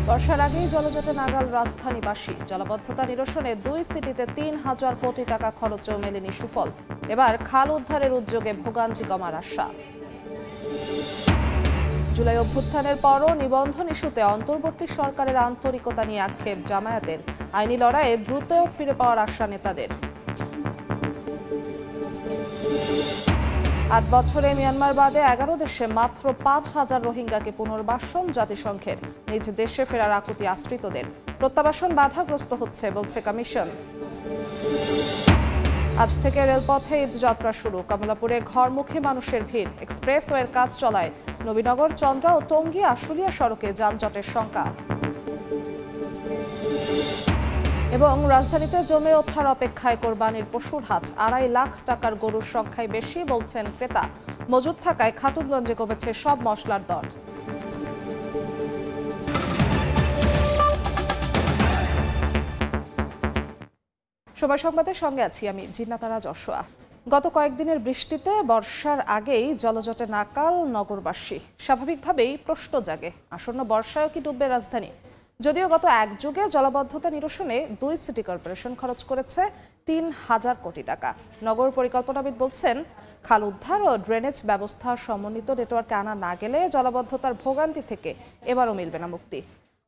বর্ষার আগেই জলজটে নাগাল রাজধানীবাসী। জলাবদ্ধতা নিরসনে 2 সিটিতে 3,000 কোটি টাকা খরচেও মেলেনি সুফল। এবার খাল উদ্ধারের উদ্যোগে ভোগান্তি কমার আশা। জুলাই অভ্যুত্থানের পরও নিবন্ধন ইস্যুতে অন্তর্বর্তী সরকারের আন্তরিকতা নিয়ে আক্ষেপ জামায়াতের। আইনি লড়াইয়ে দ্রুত ফিরে পাওয়ার আশা নেতাদের। 8 বছরে মিয়ানমার বাদে 11 দেশে মাত্র 5,000 রোহিঙ্গাকে পুনর্বাসন জাতিসংঘের। নিজ দেশে ফেরার আকুতি আশ্রিতদের। প্রত্যাবাসন বাধাগ্রস্ত হচ্ছে বলছে কমিশন। আজ থেকে রেলপথে ঈদ যাত্রা শুরু। কমলাপুরে ঘরমুখী মানুষের ভিড়। এক্সপ্রেসওয়ের কাজ চলায় নবীনগর, চন্দ্রা ও টঙ্গী আশুলিয়া সড়কে যানজটের শঙ্কা। এবং রাজধানীতে জমে ওঠার অপেক্ষায় কোরবানির পশুর হাট। 2.5 লাখ টাকার গরুর সংখ্যায় বেশি বলছেন ক্রেতা। মজুদ থাকায় খাতুনগঞ্জে কমেছে সব মশলার দর। সময় সংবাদের সঙ্গে আছি আমি জিন্নাতারা যশোয়া। গত কয়েকদিনের বৃষ্টিতে বর্ষার আগেই জলজটে নাকাল নগরবাসী। স্বাভাবিকভাবেই প্রশ্ন জাগে, আসন্ন বর্ষায়ও কি ডুববে রাজধানী? যদিও গত এক যুগে জলাবদ্ধতা নিরসনে 2 সিটি কর্পোরেশন খরচ করেছে 3,000 কোটি টাকা। নগর পরিকল্পনাবিদ বলছেন, খাল উদ্ধার ও ড্রেনেজ ব্যবস্থা সমন্বিত নেটওয়ার্কে আনা না গেলে জলাবদ্ধতার ভোগান্তি থেকে এবারও মিলবে না মুক্তি।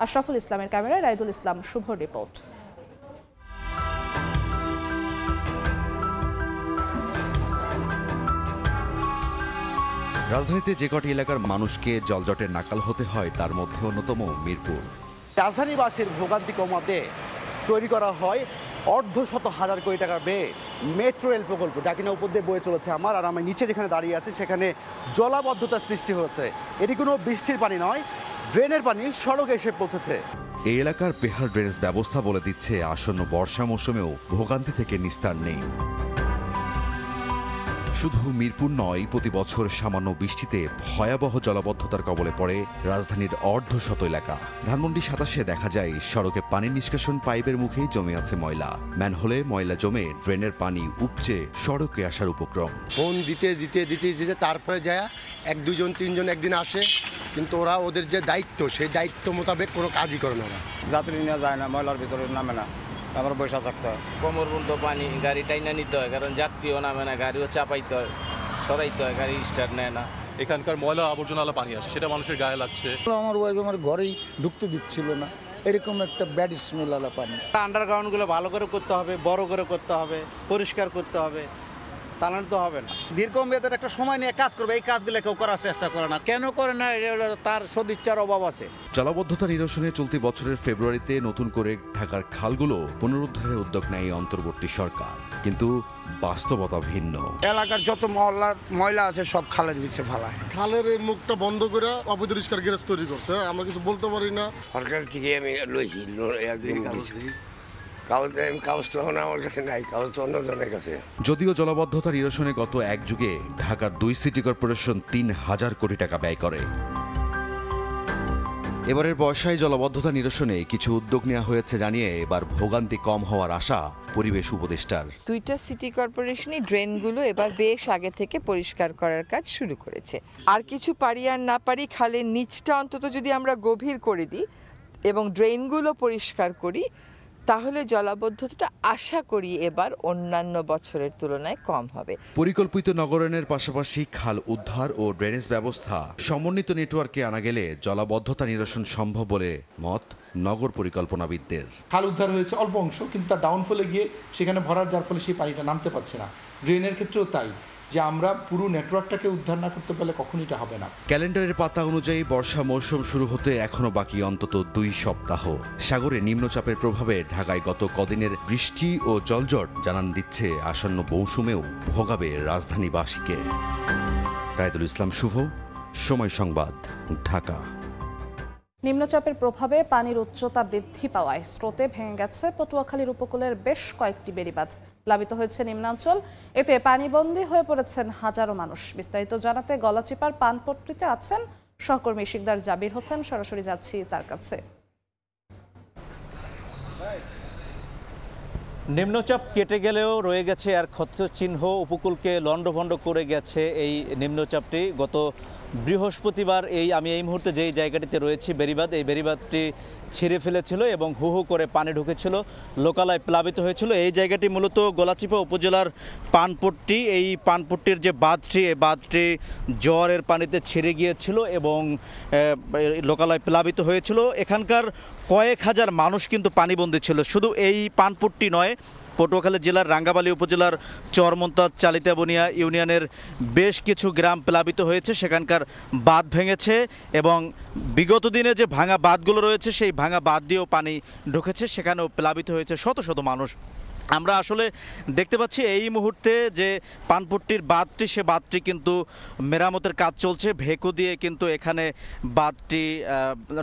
আশরাফুল ইসলামের ক্যামেরায় রাইদুল ইসলাম শুভর রিপোর্ট। রাজধানীতে যে কটি এলাকার মানুষকে জলজটের নাকাল হতে হয় তার মধ্যে অন্যতম মিরপুর। রাজধানীবাসীর ভোগান্তি কমাতে তৈরি করা হয় 1,200,000 কোটি টাকার ব্যয়ে মেট্রো রেল প্রকল্প, যা কিনা উপর দিয়ে বয়ে চলেছে আমার। আর আমি নিচে যেখানে দাঁড়িয়ে আছি সেখানে জলাবদ্ধতার সৃষ্টি হয়েছে। এটি কোনো বৃষ্টির পানি নয়, ড্রেনের পানি সড়কে এসে পৌঁছেছে। এই এলাকার বেহাল ড্রেনেজ ব্যবস্থা বলে দিচ্ছে আসন্ন বর্ষা মৌসুমেও ভোগান্তি থেকে নিস্তার নেই। শুধু মিরপুর নয়, প্রতি বছর সামান্য বৃষ্টিতে ভয়াবহ জলাবদ্ধতার কবলে পড়ে রাজধানীর 1/2 এলাকা। ধানমন্ডি 27-এ দেখা যায় সড়কে পানি নিষ্কাশন পাইপের মুখেই জমে আছে ময়লা। ম্যানহোলে ময়লা জমে ড্রেনের পানি উপচে সড়কে আসার উপক্রম। ফোন দিতে তারপরে যায় 1, 2 জন 3 জন একদিন আসে, কিন্তু ওরা ওদের যে দায়িত্ব সেই দায়িত্ব মোতাবেক কোনো কাজই করে না। ওরা যাত্রী নেওয়া যায় না, ময়লার ভিতরে নামে না, আবার বসে থাকতে হয়। কোমর পর্যন্ত পানি, গাড়ি টাইনা নিতে হয়, কারণ যাত্রীও নামে না, গাড়িও চাপাইতে হয়, সরাইতে হয়, গাড়ি স্টার্ট নেয় না। এখানকার ময়লা আবর্জনা পানি আসে, সেটা মানুষের গায়ে লাগছে। আমার ওয়াইফ আমার ঘরেই ঢুকতে দিচ্ছিল না, এরকম একটা ব্যাড স্মেল আলা পানি। আন্ডারগ্রাউন্ডগুলো ভালো করে করতে হবে, বড় করে করতে হবে, পরিষ্কার করতে হবে, তাহলে তো হবে না। দীর্ঘমেয়াদের একটা সময় নিয়ে কাজ করবে, এই কাজগুলো কেউ করার চেষ্টা করে না। কেন করে না? তার সদিচ্ছার অভাব আছে। জলাবদ্ধতা নিরসনে চলতি বছরের ফেব্রুয়ারিতে নতুন করে ঢাকার খালগুলো পুনরুদ্ধারের উদ্যোগ নেয় অন্তর্বর্তী সরকার, কিন্তু বাস্তবতা ভিন্ন। এলাকার যত ময়লা আছে সব খালের নিচে ফালায়। খালের এই মুখটা বন্ধ করে অবৈধরিষ্কার গ্যাস তৈরি করছে, আমরা কিছু বলতে পারি না। সরকার থেকে আমি লইছি যদিও জলাবদ্ধতা নিরসনে গত এক যুগে ঢাকার 2 সিটি কর্পোরেশন 3,000 কোটি টাকা ব্যয় করে। এবারের বর্ষায় জলাবদ্ধতা নিরসনে কিছু উদ্যোগ নেওয়া হয়েছে জানিয়ে এবার ভোগান্তি কম হওয়ার আশা পরিবেশ উপদেষ্টার। 2টা সিটি কর্পোরেশনই ড্রেনগুলো এবার বেশ আগে থেকে পরিষ্কার করার কাজ শুরু করেছে। আর কিছু পারি আর না পারি, খালের নিচটা অন্তত যদি আমরা গভীর করে দিই এবং ড্রেনগুলো পরিষ্কার করি, তাহলে জলাবদ্ধতাটা আশা করি এবার অন্যান্য বছরের তুলনায় কম হবে। পরিকল্পিত নগরায়নের পাশাপাশি খাল উদ্ধার ও ড্রেনেজ ব্যবস্থা সমন্বিত নেটওয়ার্কে আনা গেলে জলাবদ্ধতা নিরসন সম্ভব বলে মত নগর পরিকল্পনাবিদদের। খাল উদ্ধার হয়েছে অল্প অংশ, কিন্তু তার ডাউনফলে গিয়ে সেখানে ভরার, যার ফলে সেই পানিটা নামতে পারছে না। ড্রেনের ক্ষেত্রেও তাই, যে আমরা পুরো নেটওয়ার্কটাকে উদ্ধার না করতে পারলে কখনই এটা হবে না। ক্যালেন্ডারের পাতা অনুযায়ী বর্ষা মৌসুম শুরু হতে এখনো বাকি অন্তত 2 সপ্তাহ। সাগরে নিম্নচাপের প্রভাবে ঢাকায় গত কদিনের বৃষ্টি ও জলজট জানান দিচ্ছে আসন্ন মৌসুমেও ভোগাবে রাজধানীবাসীকে। রাইদুল ইসলাম শুভ, সময় সংবাদ, ঢাকা। নিম্নচাপের প্রভাবে পানির উচ্চতা বৃদ্ধি পাওয়ায় স্রোতে ভেঙে গেছে পটুয়াখালীর উপকূলের বেশ কয়েকটি বেড়িবাঁধ। প্লাবিত হয়েছে নিম্নাঞ্চল, এতে পানিবন্দী হয়ে পড়েছেন হাজারো মানুষ। বিস্তারিত জানাতে গলাচিপার পানপট্টিতে আছেন সহকর্মী শিকদার জাবির হোসেন। সরাসরি যাচ্ছি তার কাছে। নিম্নচাপ কেটে গেলেও রয়ে গেছে আর ক্ষত চিহ্ন। উপকূলকে লণ্ডভণ্ড করে গেছে এই নিম্নচাপটি। গত বৃহস্পতিবার আমি এই মুহূর্তে যেই জায়গাটিতে রয়েছি বেড়িবাঁধ, এই বেড়িবাঁধটি ছিঁড়ে ফেলেছিল এবং হু হু করে পানি ঢুকেছিল, লোকালয় প্লাবিত হয়েছিল। এই জায়গাটি মূলত গলাচিপা উপজেলার পানপট্টি। এই পানপট্টির যে বাঁধটি, এই বাঁধটি জোয়ারের পানিতে ছিঁড়ে গিয়েছিল এবং লোকালয় প্লাবিত হয়েছিল। এখানকার কয়েক হাজার মানুষ কিন্তু পানিবন্দী ছিল। শুধু এই পানপট্টি নয়, পটুয়াখালী জেলার রাঙ্গাবালী উপজেলার চরমন্তাজ চালিতাবনিয়া ইউনিয়নের বেশ কিছু গ্রাম প্লাবিত হয়েছে। সেখানকার বাঁধ ভেঙেছে এবং বিগত দিনে যে ভাঙা বাঁধগুলো রয়েছে সেই ভাঙা বাঁধ দিয়েও পানি ঢুকেছে, সেখানেও প্লাবিত হয়েছে শত শত মানুষ। আমরা আসলে দেখতে পাচ্ছি এই মুহূর্তে যে পানপট্টির বাঁধটি, সে বাঁধটি কিন্তু মেরামতের কাজ চলছে। ভেকু দিয়ে কিন্তু এখানে বাঁধটি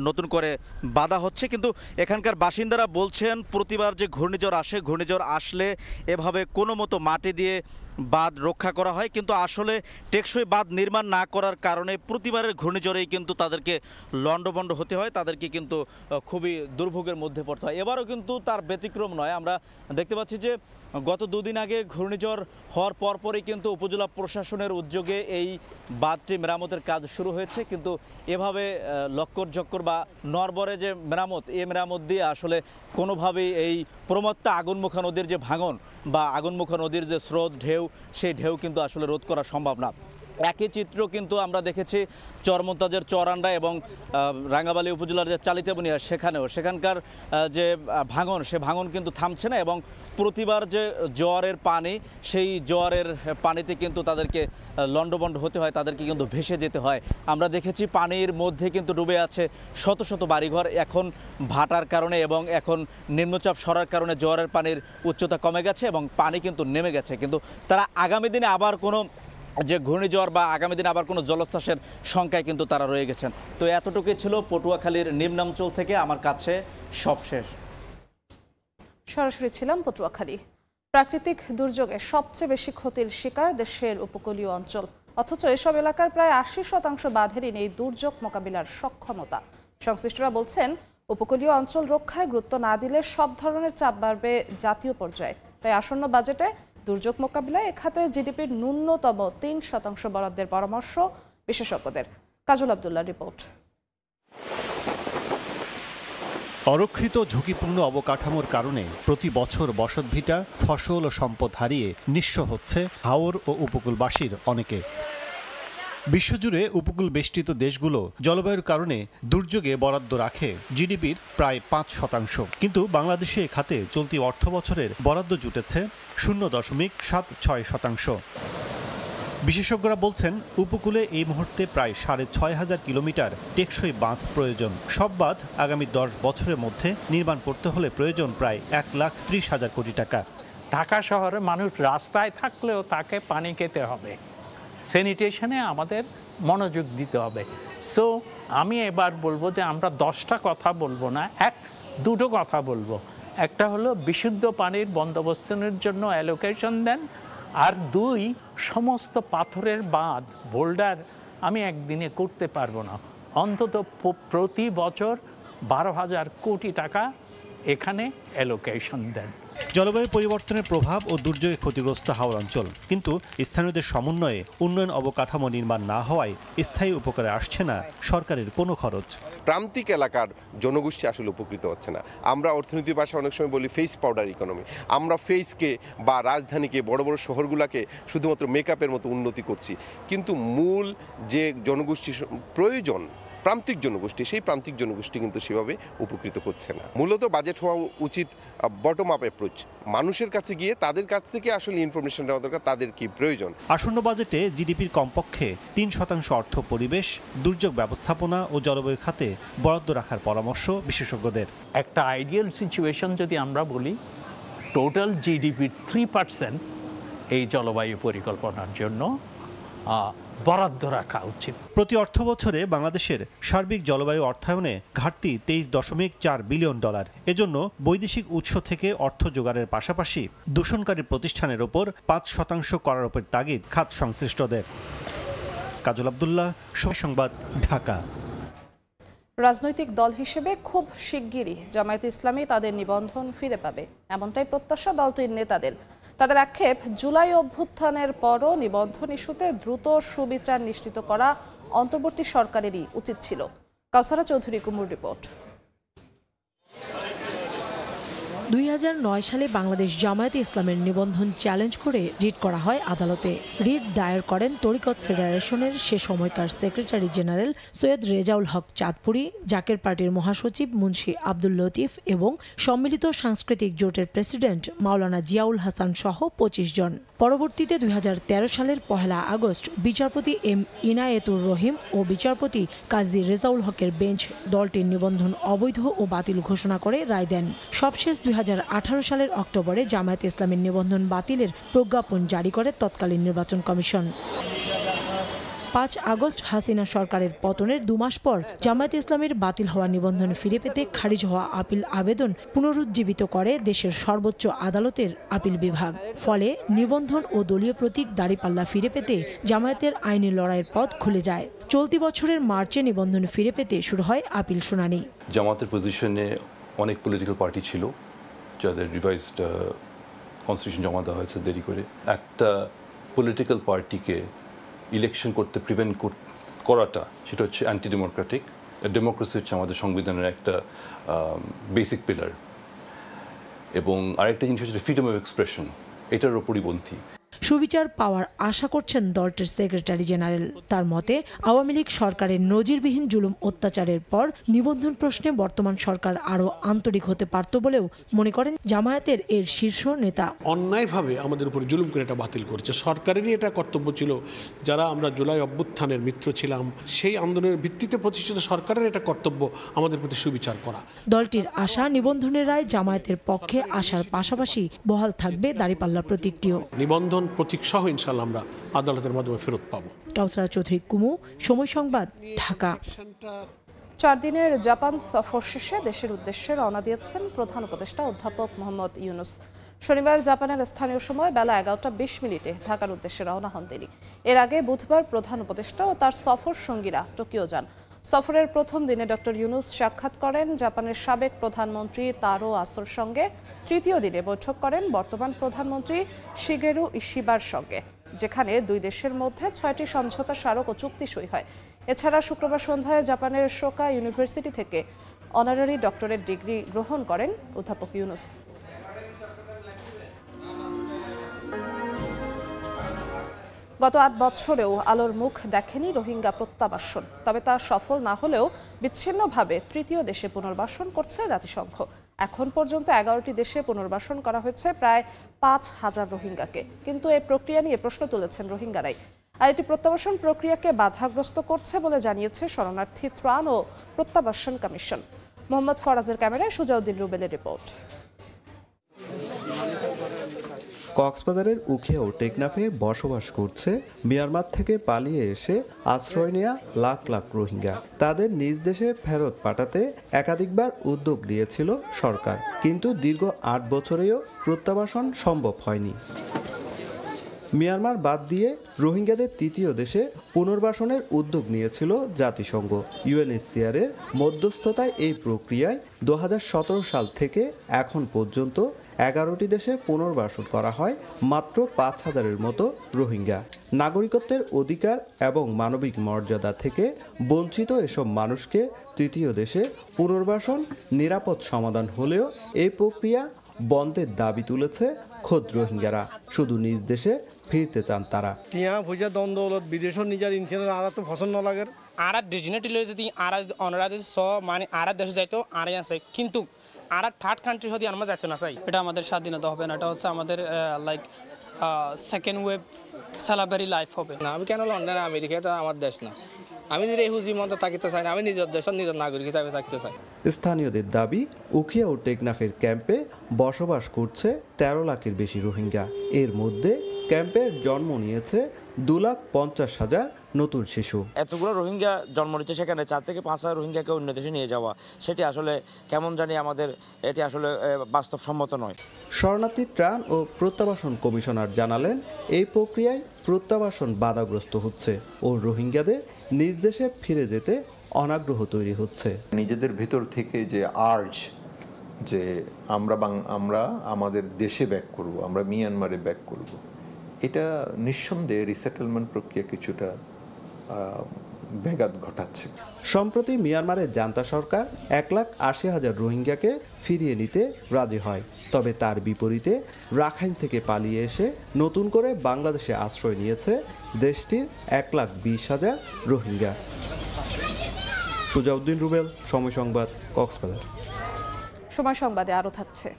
নতুন করে বাঁধা হচ্ছে। কিন্তু এখানকার বাসিন্দারা বলছেন প্রতিবার যে ঘূর্ণিঝড় আসে, ঘূর্ণিঝড় আসলে এভাবে কোনো মতো মাটি দিয়ে বাঁধ রক্ষা করা হয়, কিন্তু আসলে টেকসই বাঁধ নির্মাণ না করার কারণে প্রতিবারের ঘূর্ণিঝড়েই কিন্তু তাদেরকে লণ্ডভণ্ড হতে হয়, তাদেরকে কিন্তু খুবই দুর্ভোগের মধ্যে পড়তে হয়। এবারও কিন্তু তার ব্যতিক্রম নয়। আমরা দেখতে পাচ্ছি যে গত দুদিন আগে ঘূর্ণিঝড় হওয়ার পরপরই কিন্তু উপজেলা প্রশাসনের উদ্যোগে এই বাঁধটি মেরামতের কাজ শুরু হয়েছে। কিন্তু এভাবে লক্কর ঝক্কর বা নরবরে যে মেরামত, এই মেরামত দিয়ে আসলে কোনোভাবেই এই প্রমত্তা আগুনমুখা নদীর যে ভাঙন বা আগুনমুখা নদীর যে স্রোত ঢেউ, সেই ঢেউ কিন্তু আসলে রোধ করা সম্ভব না। একই চিত্র কিন্তু আমরা দেখেছি চরমন্তাজের চরান্ডা এবং রাঙ্গাবালী উপজেলার যে চালিতাবনিয়া, সেখানকার যে ভাঙন, সে ভাঙন কিন্তু থামছে না এবং প্রতিবার যে জোয়ারের পানি, সেই জোয়ারের পানিতে কিন্তু তাদেরকে লণ্ডভণ্ড হতে হয়, তাদেরকে কিন্তু ভেসে যেতে হয়। আমরা দেখেছি পানির মধ্যে কিন্তু ডুবে আছে শত শত বাড়িঘর। এখন ভাটার কারণে এবং এখন নিম্নচাপ সরার কারণে জোয়ারের পানির উচ্চতা কমে গেছে এবং পানি কিন্তু নেমে গেছে। কিন্তু তারা আগামী দিনে আবার কোনো যে ঘূর্ণিঝড় বা আগামী দিনে আবার কোনো জলোচ্ছ্বাসের শঙ্কায় কিন্তু তারা রয়ে গেছেন। তো এতটুকুই ছিল পটুয়াখালীর নিম্নাঞ্চল থেকে আমার কাছে সব শেষ। সরাসরি ছিলাম পটুয়াখালী। প্রাকৃতিক দুর্যোগে সবচেয়ে বেশি ক্ষতির শিকার দেশের উপকূলীয় অঞ্চল, অথচ এসব এলাকার প্রায় ৮০% বাঁধেরই নেই দুর্যোগ মোকাবিলার সক্ষমতা। সংশ্লিষ্টরা বলছেন, উপকূলীয় অঞ্চল রক্ষায় গুরুত্ব না দিলে সব ধরনের চাপ বাড়বে জাতীয় পর্যায়ে। তাই আসন্ন বাজেটে দুর্যোগ মোকাবিলায় এ খাতে জিডিপির ন্যূনতম ৩% বরাদ্দের পরামর্শ বিশেষজ্ঞদের। কাজল আব্দুল্লাহর রিপোর্ট। অরক্ষিত ঝুঁকিপূর্ণ অবকাঠামোর কারণে প্রতি বছর বসতভিটা, ফসল ও সম্পদ হারিয়ে নিঃস্ব হচ্ছে হাওর ও উপকূলবাসীর অনেকে। বিশ্বজুড়ে উপকূল বেষ্টিত দেশগুলো জলবায়ুর কারণে দুর্যোগে বরাদ্দ রাখে জিডিপির প্রায় ৫%, কিন্তু বাংলাদেশে এ খাতে চলতি অর্থ বছরের বরাদ্দ জুটেছে 0.76%। বিশেষজ্ঞরা বলছেন, উপকূলে এই মুহূর্তে প্রায় ৬,৫০০ কিলোমিটার টেকসই বাঁধ প্রয়োজন। সব বাঁধ আগামী ১০ বছরের মধ্যে নির্মাণ করতে হলে প্রয়োজন প্রায় ১,৩০,০০০ কোটি টাকা। ঢাকা শহরে মানুষ রাস্তায় থাকলেও তাকে পানি খেতে হবে, স্যানিটেশনে আমাদের মনোযোগ দিতে হবে। সো আমি এবার বলবো যে আমরা 10টা কথা বলবো না, দুটো কথা বলবো। একটা হলো বিশুদ্ধ পানির বন্দোবস্তের জন্য অ্যালোকেশন দেন, আর 2, সমস্ত পাথরের বাঁধ, বোল্ডার আমি একদিনে করতে পারবো না, অন্তত প্রতি বছর 12,000 কোটি টাকা এখানে অ্যালোকেশন দেন। জলবায়ু পরিবর্তনের প্রভাব ও দুর্যোগে ক্ষতিগ্রস্ত হাওর অঞ্চল, কিন্তু স্থানীয়দের সমন্বয়ে উন্নয়ন অবকাঠামো নির্মাণ না হওয়ায় স্থায়ী উপকারে আসছে না সরকারের কোনো খরচ। প্রান্তিক এলাকার জনগোষ্ঠী আসলে উপকৃত হচ্ছে না। আমরা অর্থনীতির ভাষায় অনেক সময় বলি ফেস পাউডার ইকোনমি। আমরা ফেসকে বা রাজধানীকে, বড় বড় শহরগুলোকে শুধুমাত্র মেকআপের মতো উন্নতি করছি, কিন্তু মূল যে জনগোষ্ঠী প্রয়োজন, প্রান্তিক জনগোষ্ঠী, সেই প্রান্তিক জনগোষ্ঠী কিন্তু সেভাবে উপকৃত হচ্ছে না। মূলত বাজেট হওয়া উচিত বটম আপ অ্যাপ্রোচ, মানুষের কাছে গিয়ে তাদের কাছ থেকে আসলে ইনফরমেশন দেওয়া দরকার, তাদের কি প্রয়োজন। আসন্ন বাজেটে জিডিপির কমপক্ষে ৩% অর্থ পরিবেশ, দুর্যোগ ব্যবস্থাপনা ও জলবায়ু খাতে বরাদ্দ রাখার পরামর্শ বিশেষজ্ঞদের। একটা আইডিয়াল সিচুয়েশন যদি আমরা বলি, টোটাল জিডিপির 3% এই জলবায়ু পরিকল্পনার জন্য বরাদ্দ রাখা উচিত। প্রতি অর্থ বছরে বাংলাদেশের সার্বিক জলবায়ু অর্থায়নে ঘাটতি $23.4 বিলিয়ন। এজন্য বৈদেশিক উৎস থেকে অর্থ জোগাড়ের পাশাপাশি দূষণকারী প্রতিষ্ঠানের ওপর 5% করারোপের তাগিদ খাত সংশ্লিষ্টদের। কাজল আব্দুল্লাহ, সময় সংবাদ, ঢাকা। রাজনৈতিক দল হিসেবে খুব শিগগিরই জামায়াতে ইসলামী তাদের নিবন্ধন ফিরে পাবে, এমনটাই প্রত্যাশা দলটির নেতাদের। তাদের আক্ষেপ, জুলাই অভ্যুত্থানের পরও নিবন্ধন ইস্যুতে দ্রুত সুবিচার নিশ্চিত করা অন্তর্বর্তী সরকারেরই উচিত ছিল। কাউসারা চৌধুরী কুমুর রিপোর্ট। 2009 সালে বাংলাদেশ জামায়াতে ইসলামের নিবন্ধন চ্যালেঞ্জ করে রিট করা হয় আদালতে। রিট দায়ের করেন তরিকত ফেডারেশনের সে সময়কার সেক্রেটারি জেনারেল সৈয়দ রেজাউল হক চাঁদপুরি, জাকের পার্টির মহাসচিব মুন্সি আব্দুল লতিফ এবং সম্মিলিত সাংস্কৃতিক জোটের প্রেসিডেন্ট মাওলানা জিয়াউল হাসান সহ 25 জন। পরবর্তীতে 2013 সালের 1 আগস্ট বিচারপতি এম ইনায়েতুর রহিম ও বিচারপতি কাজী রেজাউল হকের বেঞ্চ দলটির নিবন্ধন অবৈধ ও বাতিল ঘোষণা করে রায় দেন। সবশেষ 2018 সালের অক্টোবরে জামায়াতে ইসলামের নিবন্ধন বাতিলের প্রজ্ঞাপন জারি করে তৎকালীন নির্বাচন কমিশন। 5 আগস্ট হাসিনা সরকারের পতনের 2 মাস পর জামায়াতে ইসলামের বাতিল হওয়া নিবন্ধন ফিরে পেতে খারিজ হওয়া আপিল আবেদন পুনরুজ্জীবিত করে দেশের সর্বোচ্চ আদালতের আপিল বিভাগ। ফলে নিবন্ধন ও দলীয় প্রতীক দাঁড়িপাল্লা ফিরে পেতে জামায়াতের আইনি লড়াইয়ের পথ খুলে যায়। চলতি বছরের মার্চে নিবন্ধন ফিরে পেতে শুরু হয় আপিল শুনানি। জামায়াতের পজিশনে অনেক পলিটিক্যাল পার্টি ছিল যাদের রিভাইজড কনস্টিটিউশন জমা দেওয়া হয়েছে দেরি করে। একটা পলিটিক্যাল পার্টিকে ইলেকশন করতে প্রিভেন্ট করাটা সেটা হচ্ছে অ্যান্টি ডেমোক্রেটিক। ডেমোক্রেসি হচ্ছে আমাদের সংবিধানের একটা বেসিক পিলার, এবং আরেকটা জিনিস হচ্ছে ফ্রিডম অফ এক্সপ্রেশন, এটার পরিপন্থী। সুবিচার পাওয়ার আশা করছেন দলটির সেক্রেটারি জেনারেল। তার মতে, আওয়ামী লীগ সরকারের নজিরবিহীন জুলুম অত্যাচারের পর নিবন্ধন প্রশ্নে বর্তমান সরকার আরও আন্তরিক হতে পারত বলেও মনে করেন জামায়াতের এর শীর্ষ নেতা। অন্যায়ভাবে আমাদের উপর জুলুম করে এটা বাতিল করেছে। সরকারেরই এটা কর্তব্য ছিল, যারা আমরা জুলাই অভ্যুত্থানের মিত্র ছিলাম সেই আন্দোলনের ভিত্তিতে প্রতিষ্ঠিত সরকারের এটা কর্তব্য আমাদের প্রতি সুবিচার করা। দলটির আশা, নিবন্ধনের রায় জামায়াতের পক্ষে আসার পাশাপাশি বহাল থাকবে দাঁড়িপাল্লা প্রতীকটিও। নিবন্ধন প্রতীক সহ ইনশাআল্লাহ আমরা আদালতের মাধ্যমে ফেরত পাবো। কাউসারা চৌধুরী কুমু, সময় সংবাদ, ঢাকা। 4 দিনের জাপান সফর শেষে দেশের উদ্দেশ্যে রওনা দিয়েছেন প্রধান উপদেষ্টা অধ্যাপক মোহাম্মদ ইউনুস। শনিবার জাপানের স্থানীয় সময় বেলা 11:20 ঢাকার উদ্দেশ্যে রওনা হন তিনি। এর আগে বুধবার প্রধান উপদেষ্টা ও তার সফর সঙ্গীরা টোকিও যান। সফরের প্রথম দিনে ডক্টর ইউনুস সাক্ষাৎ করেন জাপানের সাবেক প্রধানমন্ত্রী তারো আসোর সঙ্গে। তৃতীয় দিনে বৈঠক করেন বর্তমান প্রধানমন্ত্রী শিগেরু ইশিবার সঙ্গে, যেখানে 2 দেশের মধ্যে 6টি সমঝোতা স্মারক ও চুক্তি সই হয়। এছাড়া শুক্রবার সন্ধ্যায় জাপানের শোকা ইউনিভার্সিটি থেকে অনারারি ডক্টরেট ডিগ্রি গ্রহণ করেন অধ্যাপক ইউনুস। গত 8 বছরেও আলোর মুখ দেখেনি রোহিঙ্গা প্রত্যাবাসন। তবে তা সফল না হলেও বিচ্ছিন্নভাবে তৃতীয় দেশে পুনর্বাসন করছে জাতিসংঘ। এখন পর্যন্ত 11টি দেশে পুনর্বাসন করা হয়েছে প্রায় 5,000 রোহিঙ্গাকে। কিন্তু এই প্রক্রিয়া নিয়ে প্রশ্ন তুলেছেন রোহিঙ্গারাই। আর এটি প্রত্যাবাসন প্রক্রিয়াকে বাধাগ্রস্ত করছে বলে জানিয়েছে শরণার্থী ত্রাণ ও প্রত্যাবাসন কমিশন। মোহাম্মদ ফরাজের ক্যামেরায় সুজাউদ্দিন রুবেলের রিপোর্ট। কক্সবাজারের উখিয়া ও টেকনাফে বসবাস করছে মিয়ানমার থেকে পালিয়ে এসে আশ্রয় নেয়া লাখ লাখ রোহিঙ্গা। তাদের নিজ দেশে ফেরত পাঠাতে একাধিকবার উদ্যোগ দিয়েছিল সরকার, কিন্তু দীর্ঘ 8 বছরেও প্রত্যাবাসন সম্ভব হয়নি। মিয়ানমার বাদ দিয়ে রোহিঙ্গাদের তৃতীয় দেশে পুনর্বাসনের উদ্যোগ নিয়েছিল জাতিসংঘ। ইউএনএইচসিআরের মধ্যস্থতায় এই প্রক্রিয়ায় 2017 সাল থেকে এখন পর্যন্ত 11টি দেশে পুনর্বাসন করা হয় মাত্র 5,000-এর মতো রোহিঙ্গা। নাগরিকত্বের অধিকার এবং মানবিক মর্যাদা থেকে বঞ্চিত এসব মানুষকে তৃতীয় দেশে পুনর্বাসন নিরাপদ সমাধান হলেও এই প্রক্রিয়া বন্ধের দাবি তুলেছে খোদ রোহিঙ্গারা। শুধু নিজ দেশে ফিরতে চান তারা। টিয়া ভুজা দ্বন্দ্ব বিদেশত নিজের ইনথেনের আর তো পছন্দ লাগে। আর ডিজিনেটি লয়ে যদি আর অনরাধে স মানে আর দেশে যাইতো আর আছে, কিন্তু আর থার্ড কান্ট্রি হদি আমরা যাইতো না চাই। এটা আমাদের স্বাধীনতা হবে না, এটা হচ্ছে আমাদের লাইক সেকেন্ড ওয়েভ সালাবারি লাইফ হবে না। আমি কেন লন্ডন আমেরিকা, এটা আমার দেশ না। আমি যদি হুজি মতো থাকিতে চাই না, আমি নিজের দেশের নিজের নাগরিক হিসাবে থাকতে চাই। স্থানীয়দের দাবি, উখিয়া ও টেকনাফের ক্যাম্পে বসবাস করছে 13 লাখের বেশি রোহিঙ্গা। এর মধ্যে ক্যাম্পের জন্ম নিয়েছে 2,50,000 নতুন শিশু। এতগুলো রোহিঙ্গা জন্ম নিচ্ছে, সেখানে 4 থেকে 5,000 রোহিঙ্গাকে অন্য দেশে নিয়ে যাওয়া, সেটি আসলে কেমন জানি আমাদের এটি আসলে বাস্তবসম্মত নয়। শরণার্থী ত্রাণ ও প্রত্যাবাসন কমিশনার জানালেন, এই প্রক্রিয়ায় প্রত্যাবাসন বাধাগ্রস্ত হচ্ছে ও রোহিঙ্গাদের নিজ দেশে ফিরে যেতে অনাগ্রহ তৈরি হচ্ছে। নিজেদের ভেতর থেকে যে আর্জ যে আমরা আমাদের দেশে ব্যাক করব, আমরা মিয়ানমারে ব্যাক করব, এটা নিঃসন্দেহে রিসেটেলমেন্ট প্রক্রিয়া কিছুটা ব্যাঘাত ঘটাচ্ছে। সম্প্রতি মিয়ানমারের জান্তা সরকার 1,80,000 রোহিঙ্গাকে ফিরিয়ে নিতে রাজি হয়। তবে তার বিপরীতে রাখাইন থেকে পালিয়ে এসে নতুন করে বাংলাদেশে আশ্রয় নিয়েছে দেশটির 1,20,000 রোহিঙ্গা। সুজাউদ্দিন রুবেল, সময় সংবাদ, কক্সবাজার। সময় সংবাদে আরও থাকছে।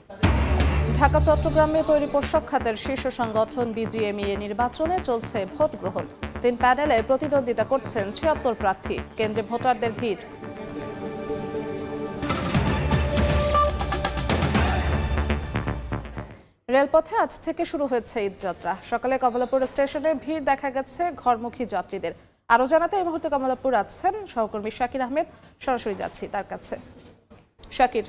ঢাকা চট্টগ্রামে তৈরি পোশাক খাতের শীর্ষ সংগঠন বিজিএমইএ নির্বাচনে চলছে ভোট গ্রহণ। 3 প্যানেলে প্রতিদ্বন্দ্বিতা করছেন 76 প্রার্থী। কেন্দ্রে ভোটারদের ভিড়। রেলপথে আজ থেকে শুরু হয়েছে ঈদযাত্রা। সকালে কমলাপুর স্টেশনে ভিড় দেখা গেছে ঘরমুখী যাত্রীদের। আরও জানাতে এই মুহূর্তে কমলাপুর আছেন সহকর্মী শাকির আহমেদ। সরাসরি যাচ্ছি তার কাছে। শাকির,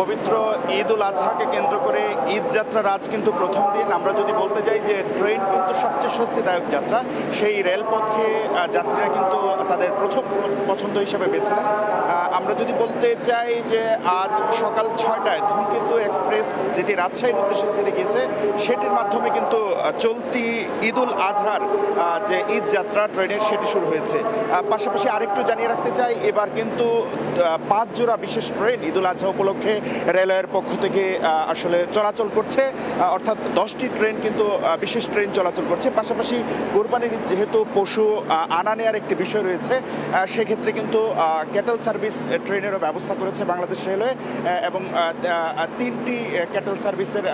পবিত্র ঈদ উল আজহাকে কেন্দ্র করে ঈদ যাত্রার আজ কিন্তু প্রথম দিন। আমরা যদি বলতে যাই যে ট্রেন কিন্তু সবচেয়ে স্বস্তিদায়ক যাত্রা, সেই রেলপথকে যাত্রীরা কিন্তু তাদের প্রথম পছন্দ হিসেবে বেছে নেন। আমরা যদি বলতে চাই যে আজ সকাল 6টায় ধূমকেতু এক্সপ্রেস যেটি রাজশাহীর উদ্দেশ্যে ছেড়ে গিয়েছে, সেটির মাধ্যমে কিন্তু চলতি ঈদ উল আজহার যে ঈদ যাত্রা ট্রেনের সেটি শুরু হয়েছে। পাশাপাশি আরেকটু জানিয়ে রাখতে চাই, এবার কিন্তু 5 জোড়া বিশেষ ট্রেন ঈদ উল আজহা উপলক্ষে রেলওয়ের পক্ষ থেকে আসলে চলাচল করছে, অর্থাৎ 10টি ট্রেন কিন্তু বিশেষ ট্রেন চলাচল করছে। পাশাপাশি কোরবানির যেহেতু পশু আনা নেওয়ার একটি বিষয় রয়েছে, সেক্ষেত্রে কিন্তু ক্যাটেল সার্ভিস ট্রেনেরও ব্যবস্থা করেছে বাংলাদেশ রেলওয়ে, এবং 3টি ক্যাটেল সার্ভিসের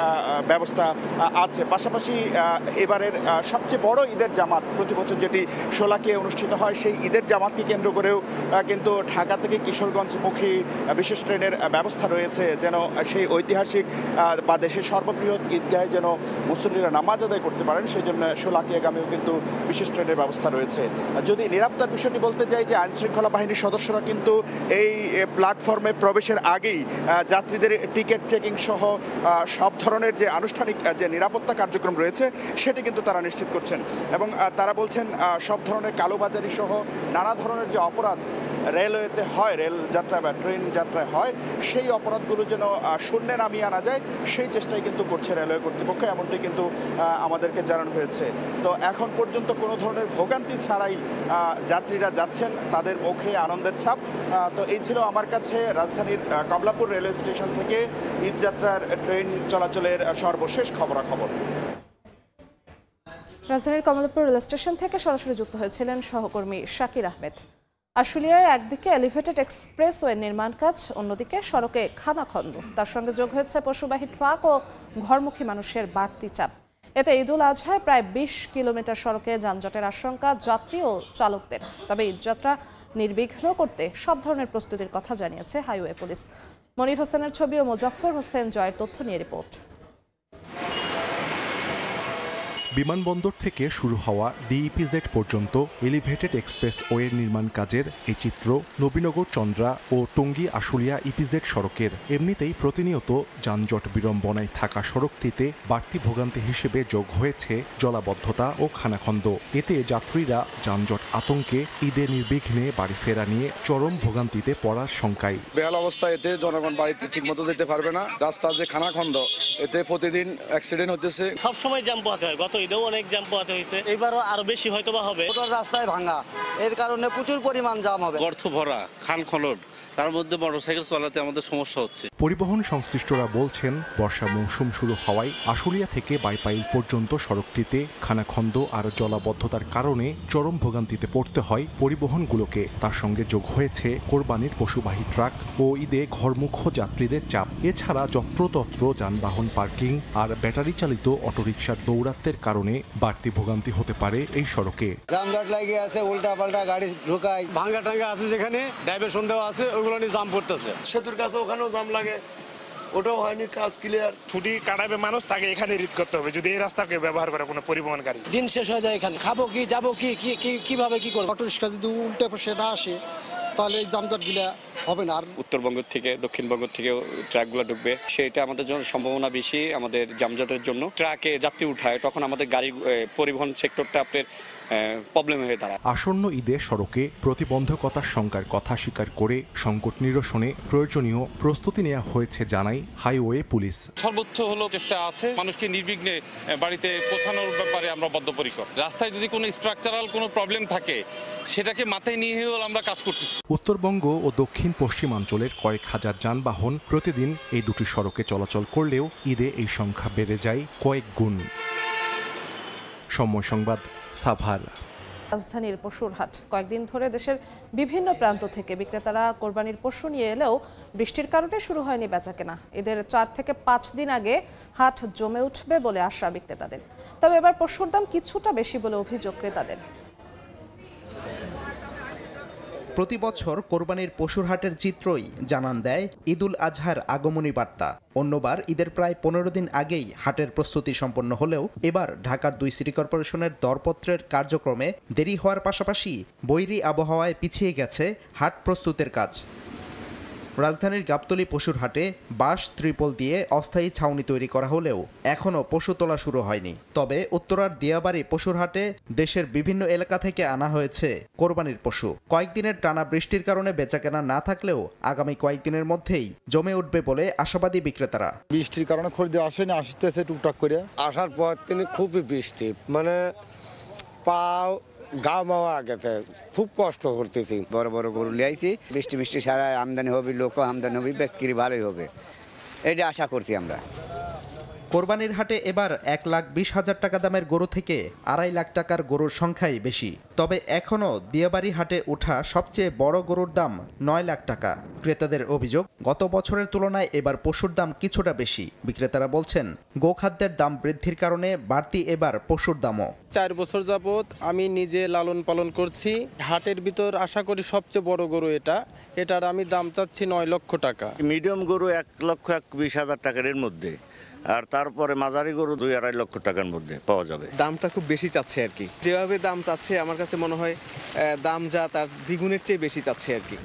ব্যবস্থা আছে। পাশাপাশি এবারের সবচেয়ে বড় ঈদের জামাত প্রতি বছর যেটি শোলাকিয়ায় অনুষ্ঠিত হয়, সেই ঈদের জামাতকে কেন্দ্র করেও কিন্তু ঢাকা থেকে কিশোরগঞ্জমুখী বিশেষ ট্রেনের ব্যবস্থা রয়েছে, যেন সেই ঐতিহাসিক বা দেশের সর্ববৃহৎ ঈদগাহে যেন মুসল্লিরা নামাজ আদায় করতে পারেন, সেই জন্য শোলাকিয়াগামীও কিন্তু বিশেষ ট্রেনের ব্যবস্থা রয়েছে। যদি নিরাপত্তার বিষয়টি বলতে যাই, যে আইনশৃঙ্খলা বাহিনীর সদস্যরা কিন্তু এই প্ল্যাটফর্মে প্রবেশের আগেই যাত্রীদের টিকিট চেকিং সহ সব ধরনের যে আনুষ্ঠানিক যে নিরাপত্তা কার্যক্রম রয়েছে সেটি কিন্তু তারা নিশ্চিত করছেন, এবং তারা বলছেন সব ধরনের কালোবাজারি সহ নানা ধরনের যে অপরাধ রেলওয়েতে হয়, রেল যাত্রা বা ট্রেন যাত্রায় হয়, সেই অপরাধগুলো যেন শূন্যে নামিয়ে আনা যায়, সেই চেষ্টাই কিন্তু করছে রেলওয়ে কর্তৃপক্ষ, এমনটি কিন্তু আমাদেরকে জানানো হয়েছে। তো এখন পর্যন্ত কোনো ধরনের ভোগান্তি ছাড়াই যাত্রীরা যাচ্ছেন, তাদের মুখে আনন্দের ছাপ। তো এই ছিল আমার কাছে রাজধানীর কমলাপুর রেলওয়ে স্টেশন থেকে ঈদযাত্রার ট্রেন চলাচলের সর্বশেষ খবরাখবর। রাজধানীর কমলাপুর রেল স্টেশন থেকে সরাসরি যুক্ত হয়েছিলেন সহকর্মী শাকির আহমেদ। আশুলিয়ায় একদিকে এলিভেটেড এক্সপ্রেসওয়ে নির্মাণ কাজ, অন্যদিকে সড়কে খানাখন্দ, তার সঙ্গে যোগ হয়েছে পশুবাহী ট্রাক ও ঘরমুখী মানুষের বাড়তি চাপ। এতে ঈদ উল আজহায় প্রায় 20 কিলোমিটার সড়কে যানজটের আশঙ্কা যাত্রী ও চালকদের। তবে ঈদযাত্রা নির্বিঘ্ন করতে সব ধরনের প্রস্তুতির কথা জানিয়েছে হাইওয়ে পুলিশ। মনির হোসেনের ছবি ও মোজাফফর হোসেন জয়ের তথ্য নিয়ে রিপোর্ট। বিমানবন্দর থেকে শুরু হওয়া ডিইপিজেড পর্যন্ত এলিভেটেড এক্সপ্রেস ওয়ের নির্মাণ কাজের এই চিত্র নবীনগর চন্দ্রা ও টঙ্গী আশুলিয়া ইপিজেড সড়কের। এমনিতেই প্রতিনিয়ত যানজট বিড়ম্বনায় থাকা সড়কটিতে বাড়তি ভোগান্তি হিসেবে যোগ হয়েছে জলাবদ্ধতা ও খানাখন্দ। এতে যাত্রীরা যানজট আতঙ্কে ঈদে নির্বিঘ্নে বাড়ি ফেরা নিয়ে চরম ভোগান্তিতে পড়ার শঙ্কায়। বেহাল অবস্থা, এতে জনগণ বাড়িতে ঠিক মতো যেতে পারবে না। রাস্তা যে খানাখন্দ, এতে প্রতিদিন অ্যাক্সিডেন্ট হতেছে। সবসময় জ্যাম পোহাতে হয়, গত ঈদেও অনেক জ্যাম পোহাতে হয়েছে, এবারও আরো বেশি হয়তো বা হবে। রাস্তায় ভাঙা, এর কারণে প্রচুর পরিমাণ জ্যাম হবে। গর্ত ভরা, খাল খনন, তার মধ্যে মোটরসাইকেল চালাতে আমাদের সমস্যা হচ্ছে। পরিবহন সংশ্লিষ্টরা বলছেন, বর্ষা মৌসুম শুরু হওয়ায় আশুলিয়া থেকে বাইপাইল পর্যন্ত সড়কটিতে খানাখন্দ আর জলাবদ্ধতার কারণে চরম ভোগান্তিতে পড়তে হয় পরিবহনগুলোকে। তার সঙ্গে যোগ হয়েছে কোরবানির পশুবাহী ট্রাক ও ঈদে ঘরমুখ যাত্রীদের চাপ। এছাড়া যত্রতত্র যানবাহন পার্কিং আর ব্যাটারি চালিত অটোরিকশার দৌরাত্মের কারণে বাড়তি ভোগান্তি হতে পারে এই সড়কে। জামজট লাগিয়ে আছে, উল্টা পাল্টা গাড়ি ঢুকায়, ভাঙ্গা টাঙ্গা আছে, যেখানে ডাইভারশন দেওয়া আছে ওগুলো নিয়ে জাম পড়তেছে। সেতুর কাছে ওখানেও জাম লাগে, ওটাও হয়নি কাজ ক্লিয়ার। ছুটি কাটাবে মানুষ, তাকে এখানে রিড করতে হবে যদি এই রাস্তাকে ব্যবহার করে কোনো পরিবহনকারী। দিন শেষ হয়ে যায় এখানে, খাবো কি, যাবো কি, কিভাবে কি করবো? অটো রিক্সা যদি উল্টে পাশে না আসে তাহলে এই যানজটগুলা হবে না। আর উত্তরবঙ্গ থেকে দক্ষিণবঙ্গ থেকে ট্রাকগুলো ঢুকবে, সেটা আমাদের জন্য সম্ভাবনা বেশি। আমাদের যানজটের জন্য ট্রাকে যাত্রী উঠায়, তখন আমাদের গাড়ি পরিবহন সেক্টরটা আপনার প্রবলেম হয়ে দাঁড়ায়। আসন্ন ঈদে সড়কে প্রতিবন্ধকতার শঙ্কার কথা স্বীকার করে সংকট নিরসনে প্রয়োজনীয় প্রস্তুতি নেওয়া হয়েছে জানায় হাইওয়ে পুলিশ। সর্বোচ্চ হলো চেষ্টা আছে মানুষকে নির্বিঘ্নে বাড়িতে পৌঁছানোর ব্যাপারে আমরা বদ্ধপরিকর। রাস্তায় যদি কোনো স্ট্রাকচারাল কোনো প্রবলেম থাকে সেটাকে মাথায় নিয়েও আমরা কাজ করতেছি। উত্তরবঙ্গ ও দক্ষিণ পশ্চিমাঞ্চলের কয়েক হাজার যানবাহন প্রতিদিন এই দুটি সড়কে চলাচল করলেও ঈদে এই সংখ্যা বেড়ে যায় কয়েক গুণ। সময় সংবাদ, সাভার। রাজধানীর পশুর হাট কয়েকদিন ধরে দেশের বিভিন্ন প্রান্ত থেকে বিক্রেতারা কোরবানির পশু নিয়ে এলেও বৃষ্টির কারণে শুরু হয়নি বেচাকেনা। ঈদের 4 থেকে 5 দিন আগে হাট জমে উঠবে বলে আশা বিক্রেতাদের। তবে এবার পশুর দাম কিছুটা বেশি বলে অভিযোগ ক্রেতাদের। প্রতি বছর কোরবানির পশুর হাটের চিত্রই জানান দেয় ঈদুল আজহার আগমনী বার্তা। অন্যবার ঈদের প্রায় 15 দিন আগেই হাটের প্রস্তুতি সম্পন্ন হলেও এবার ঢাকার 2 সিটি কর্পোরেশনের দরপত্রের কার্যক্রমে দেরি হওয়ার পাশাপাশি বৈরী আবহাওয়ায় পিছিয়ে গেছে হাট প্রস্তুতের কাজ। রাজধানীর গাবতলী পশুর হাটে বাঁশ ত্রিপল দিয়ে অস্থায়ী ছাউনি তৈরি করা হলেও এখনও পশু তোলা শুরু হয়নি। তবে উত্তরার দিয়াবাড়ি পশুর হাটে দেশের বিভিন্ন এলাকা থেকে আনা হয়েছে কোরবানির পশু। কয়েকদিনের টানা বৃষ্টির কারণে বেচাকেনা না থাকলেও আগামী কয়েকদিনের মধ্যেই জমে উঠবে বলে আশাবাদী বিক্রেতারা। বৃষ্টির কারণে খরিদ্দার আসেনি, আসতেছে টুকটাক করে। আসার পর তিনি খুবই বৃষ্টি, মানে পাও গা মাওয়া আগেতে খুব কষ্ট করতেছি। বড় বড় গরু লিয়াইছি, বৃষ্টি সারা আমদানি হবে, লোক আমদানি হবে, বিক্রি ভালোই হবে, এটা আশা করছি আমরা। কোরবানির হাটে এবার 1,20,000 টাকা দামের গরু থেকে 2.5 লাখ টাকার গরুর সংখ্যাই বেশি। তবে এখনও দিয়াবাড়ি হাটে ওঠা সবচেয়ে বড় গরুর দাম 9 লাখ টাকা। ক্রেতাদের অভিযোগ, গত বছরের তুলনায় এবার পশুর দাম কিছুটা বেশি। বিক্রেতারা বলছেন, গোখাদ্যের দাম বৃদ্ধির কারণে বাড়তি এবার পশুর দামও। 4 বছর যাবত আমি নিজে লালন পালন করছি। হাটের ভিতর আশা করি সবচেয়ে বড় গরু এটার আমি দাম চাচ্ছি 9 লক্ষ টাকা। মিডিয়াম গরু 1,20,000 টাকার এর মধ্যে, আর তারপরে মাঝারি গরু 2-2.5 লক্ষ টাকার মধ্যে পাওয়া যাবে। দামটা খুব বেশি চাচ্ছে আর কি, যেভাবে দাম চাচ্ছে আমার কাছে মনে হয় দাম যা তার দ্বিগুণের চেয়ে বেশি চাচ্ছে আর কি।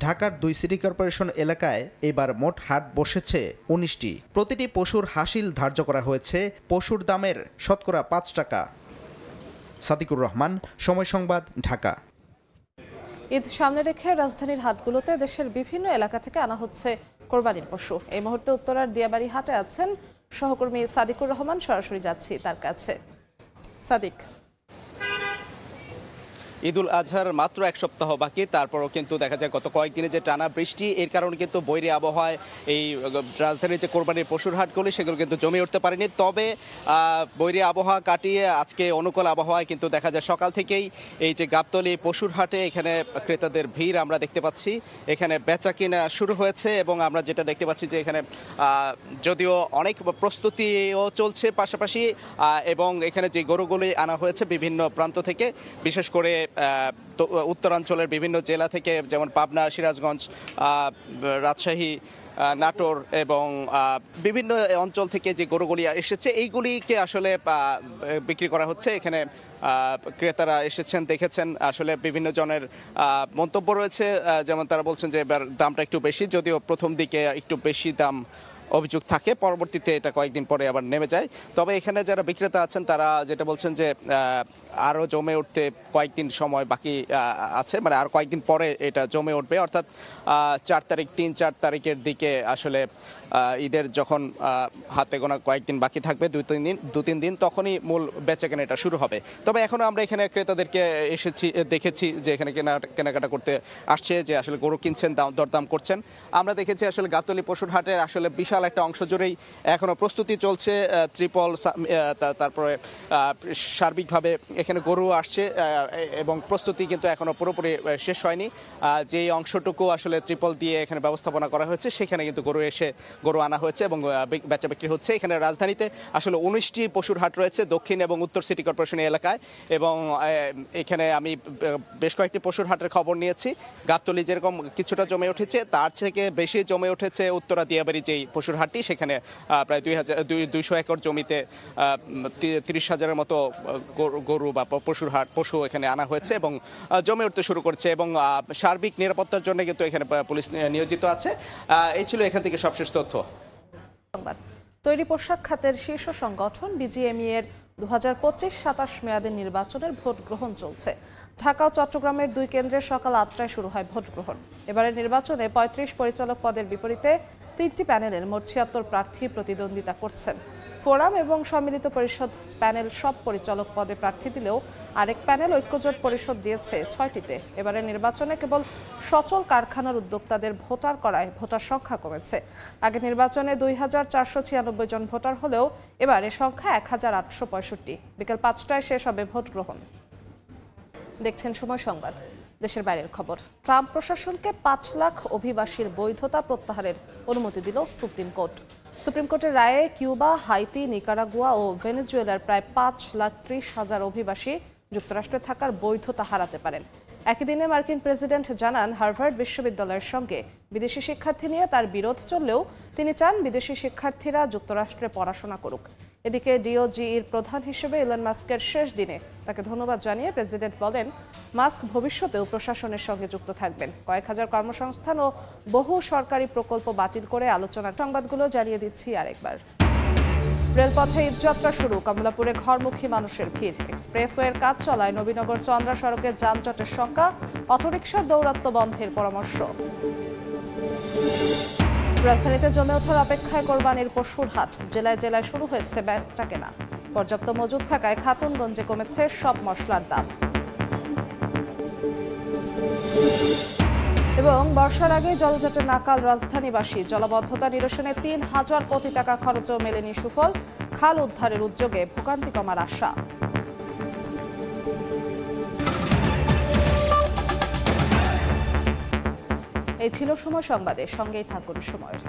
ঢাকার 2 সিটি কর্পোরেশন এলাকায় এবার মোট হাট বসেছে 19টি। প্রতিটি পশুর হাসিল ধার্য করা হয়েছে পশুর দামের শতকরা 5 টাকা। সাদিকুর রহমান, সময় সংবাদ, ঢাকা। ঈদ সামনে রেখে রাজধানীর হাটগুলোতে দেশের বিভিন্ন এলাকা থেকে আনা হচ্ছে কোরবানির পশু। এই মুহূর্তে উত্তরার দিয়াবাড়ি হাটে আছেন সহকর্মী সাদিকুর রহমান, সরাসরি যাচ্ছি তার কাছে। সাদিক, ঈদুল আজহার মাত্র 1 সপ্তাহ বাকি, তারপরও কিন্তু দেখা যায় গত কয়েকদিনে যে টানা বৃষ্টি, এর কারণে কিন্তু বৈরী আবহাওয়ায় এই রাজধানীর যে কোরবানির পশুর হাটগুলি সেগুলো কিন্তু জমে উঠতে পারেনি। তবে বৈরী আবহাওয়া কাটিয়ে আজকে অনুকূল আবহাওয়ায় কিন্তু দেখা যায় সকাল থেকেই এই যে গাবতলী পশুর হাটে এখানে ক্রেতাদের ভিড় আমরা দেখতে পাচ্ছি। এখানে বেচা কিনা শুরু হয়েছে এবং আমরা যেটা দেখতে পাচ্ছি যে এখানে যদিও অনেক প্রস্তুতিও চলছে পাশাপাশি, এবং এখানে যে গরুগুলি আনা হয়েছে বিভিন্ন প্রান্ত থেকে, বিশেষ করে উত্তরাঞ্চলের বিভিন্ন জেলা থেকে, যেমন পাবনা, সিরাজগঞ্জ, রাজশাহী, নাটোর এবং বিভিন্ন অঞ্চল থেকে যে গরুগুলি এসেছে এইগুলিকে আসলে বিক্রি করা হচ্ছে। এখানে ক্রেতারা এসেছেন, দেখেছেন, আসলে বিভিন্ন জনের মন্তব্য রয়েছে। যেমন তারা বলছেন যে এবার দামটা একটু বেশি, যদিও প্রথম দিকে একটু বেশি দাম অভিযোগ থাকে, পরবর্তীতে এটা কয়েকদিন পরে আবার নেমে যায়। তবে এখানে যারা বিক্রেতা আছেন তারা যেটা বলছেন যে আরও জমে উঠতে কয়েকদিন সময় বাকি আছে, মানে আর কয়েকদিন পরে এটা জমে উঠবে, অর্থাৎ 4 তারিখ 3-4 তারিখের দিকে আসলে ঈদের যখন হাতে গোনা কয়েকদিন বাকি থাকবে, 2-3 দিন, তখনই মূল বেচাকেনা এটা শুরু হবে। তবে এখনও আমরা এখানে ক্রেতাদেরকে দেখেছি যে এখানে কেনাকাটা করতে আসছে, যে আসলে গরু কিনছেন, দরদাম করছেন। আমরা দেখেছি আসলে গাবতলী পশুর হাটের আসলে বিশাল একটা অংশ জুড়েই এখনও প্রস্তুতি চলছে, ত্রিপল, তারপরে সার্বিকভাবে এখানে গরু আসছে এবং প্রস্তুতি কিন্তু এখনও পুরোপুরি শেষ হয়নি। যেই অংশটুকু আসলে ত্রিপল দিয়ে এখানে ব্যবস্থাপনা করা হয়েছে সেখানে কিন্তু গরু আনা হয়েছে এবং বেচা বিক্রি হচ্ছে। এখানে রাজধানীতে আসলে 19টি পশুর হাট রয়েছে দক্ষিণ এবং উত্তর সিটি কর্পোরেশন এলাকায়, এবং এখানে আমি বেশ কয়েকটি পশুর হাটের খবর নিয়েছি। গাবতলী যেরকম কিছুটা জমে উঠেছে, তার থেকে বেশি জমে উঠেছে উত্তরা দিয়াবাড়ি যেই পশুর হাটটি, সেখানে প্রায় 200 একর জমিতে 30,000-এর মতো গরু বা পশু এখানে আনা হয়েছে এবং জমে উঠতে শুরু করছে, এবং সার্বিক নিরাপত্তার জন্য কিন্তু এখানে পুলিশ নিয়োজিত আছে। এই ছিল এখান থেকে সবশেষ তথ্য। তৈরি পোশাক খাতের শীর্ষ সংগঠন বিজিএমইএ এর 2025-27 মেয়াদের নির্বাচনের ভোট গ্রহণ চলছে। ঢাকা ও চট্টগ্রামের 2 কেন্দ্রে সকাল 8টায় শুরু হয় ভোট গ্রহণ। এবারের নির্বাচনে 35 পরিচালক পদের বিপরীতে 3টি প্যানেলের মোট 76 প্রার্থী প্রতিদ্বন্দ্বিতা করছেন। ফোরাম এবং সম্মিলিত পরিষদ প্যানেল সব পরিচালক পদে প্রার্থী দিলেও আরেক প্যানেল ঐক্যজোট পরিষদ দিয়েছে 6টিতে। এবারের নির্বাচনে কেবল সচল কারখানার উদ্যোক্তাদের ভোটার করায় ভোটার সংখ্যা কমেছে। আগে নির্বাচনে 2496 জন ভোটার হলেও এবার এ সংখ্যা 1865। বিকেল 5টায় শেষ হবে ভোট গ্রহণ। দেখছেন সময় সংবাদ। দেশের বাইরের খবর। ট্রাম্প প্রশাসনকে 5 লাখ অভিবাসীর বৈধতা প্রত্যাহারের অনুমতি দিল সুপ্রিম কোর্ট। সুপ্রিম কোর্টের রায়ে কিউবা, হাইতি, নিকারাগুয়া ও ভেনেজুয়েলার প্রায় 5,30,000 অভিবাসী যুক্তরাষ্ট্রে থাকার বৈধতা হারাতে পারেন। একই দিনে মার্কিন প্রেসিডেন্ট জানান, হার্ভার্ড বিশ্ববিদ্যালয়ের সঙ্গে বিদেশি শিক্ষার্থী নিয়ে তার বিরোধ চললেও তিনি চান বিদেশি শিক্ষার্থীরা যুক্তরাষ্ট্রে পড়াশোনা করুক। এদিকে ডিওজিইর প্রধান হিসেবে ইলন মাস্কের শেষ দিনে তাকে ধন্যবাদ জানিয়ে প্রেসিডেন্ট বলেন, মাস্ক ভবিষ্যতেও প্রশাসনের সঙ্গে যুক্ত থাকবেন। কয়েক হাজার কর্মসংস্থান ও বহু সরকারি প্রকল্প বাতিল করে আলোচনার সংবাদগুলো জানিয়ে দিচ্ছি আরেকবার। রেলপথে ঈদযাত্রা শুরু। কমলাপুরে ঘরমুখী মানুষের ভিড়। এক্সপ্রেসওয়ের কাজ চলায় নবীনগর চন্দ্রা সড়কের যানজটের সংখ্যা। অটোরিকশার দৌরাত্ম্য বন্ধের পরামর্শ। রাজধানীতে জমে ওঠার অপেক্ষায় কোরবানির পশুর হাট। জেলায় জেলায় শুরু হয়েছে বেচাকেনা। পর্যাপ্ত মজুদ থাকায় খাতুনগঞ্জে কমেছে সব মশলার দাম। এবং বর্ষার আগে জলজটে নাকাল রাজধানীবাসী। জলাবদ্ধতা নিরসনে 3,000 কোটি টাকা খরচও মেলেনি সুফল। খাল উদ্ধারের উদ্যোগে ভোগান্তি কমার আশা। এই ছিল সময় সংবাদে। সঙ্গেই থাকুন সময়ের।